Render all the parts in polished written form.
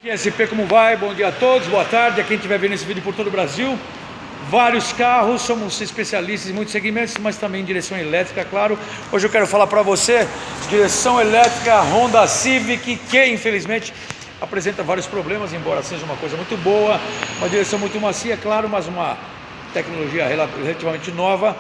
SP, como vai? Bom dia a todos, boa tarde a quem estiver vendo esse vídeo por todo o Brasil. Vários carros, somos especialistas em muitos segmentos, mas também em direção elétrica, claro. Hoje eu quero falar para você, direção elétrica Honda Civic, que infelizmente apresenta vários problemas, embora seja uma coisa muito boa, uma direção muito macia, claro, mas uma tecnologia relativamente nova.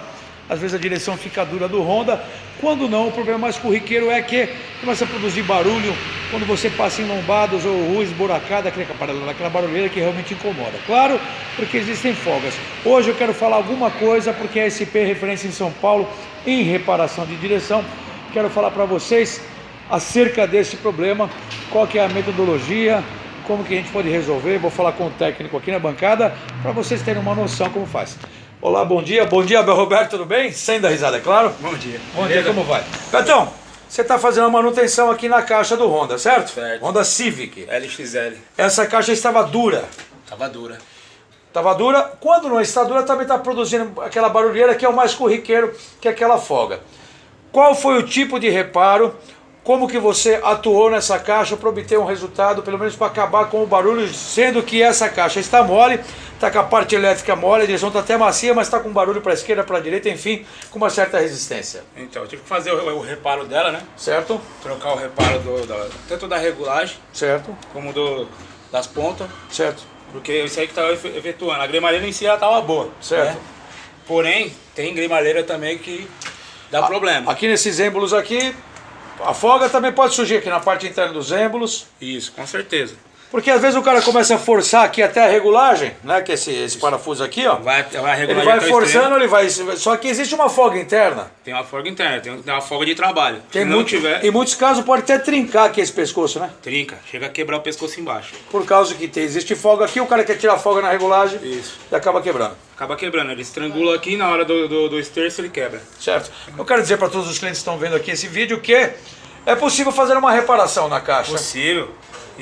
Às vezes a direção fica dura do Honda, quando não, o problema mais corriqueiro é que começa a produzir barulho quando você passa em lombados ou rua esburacada, aquela barulheira que realmente incomoda. Claro, porque existem folgas. Hoje eu quero falar alguma coisa, porque a SP é referência em São Paulo em reparação de direção. Quero falar para vocês acerca desse problema, qual que é a metodologia, como que a gente pode resolver. Vou falar com o técnico aqui na bancada, para vocês terem uma noção como faz. Olá, bom dia, Abel Roberto, tudo bem? Sem dar risada, é claro? Bom dia. Bom dia, como vai? Betão, você está fazendo a manutenção aqui na caixa do Honda, certo? Certo. Honda Civic. LXL. Essa caixa estava dura. Tava dura. Estava dura. Quando não está dura, também está produzindo aquela barulheira que é o mais corriqueiro, que é aquela folga. Qual foi o tipo de reparo? Como que você atuou nessa caixa para obter um resultado, pelo menos para acabar com o barulho, sendo que essa caixa está mole, está com a parte elétrica mole, a direção está até macia, mas está com barulho para a esquerda, para a direita, enfim, com uma certa resistência. Então, eu tive que fazer o reparo dela, né? Certo? Trocar o reparo tanto da regulagem, Certo. como das pontas. Certo. Porque isso aí que estava efetuando. A gremalheira em si ela estava boa. Certo. Né? Porém, tem gremalheira também que dá problema. Aqui nesses êmbolos aqui, a folga também pode surgir aqui na parte interna dos êmbolos. Isso, com certeza. Porque às vezes o cara começa a forçar aqui até a regulagem, né? Que é esse parafuso aqui, ó. Ele vai forçando, ele vai. Só que existe uma folga interna. Tem uma folga interna, tem uma folga de trabalho. Se não tiver. Em muitos casos pode até trincar aqui esse pescoço, né? Trinca, chega a quebrar o pescoço embaixo. Por causa que existe folga aqui, o cara quer tirar a folga na regulagem. Isso. E acaba quebrando. Acaba quebrando, ele estrangula aqui, na hora do esterço ele quebra. Certo. Eu quero dizer para todos os clientes que estão vendo aqui esse vídeo que é possível fazer uma reparação na caixa. Possível.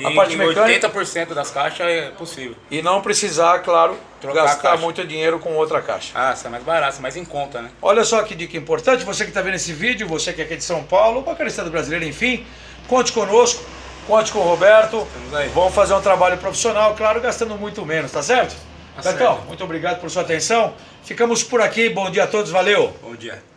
A parte mecânica, 80% das caixas é possível. E não precisar, claro, gastar a muito dinheiro com outra caixa. Ah, isso é mais barato, mais em conta, né? Olha só que dica importante, você que está vendo esse vídeo, você que é aqui de São Paulo, qualquer estado brasileiro, enfim, conte conosco, conte com o Roberto. Vamos fazer um trabalho profissional, claro, gastando muito menos, tá certo? Betão, muito obrigado por sua atenção. Ficamos por aqui, bom dia a todos, valeu! Bom dia.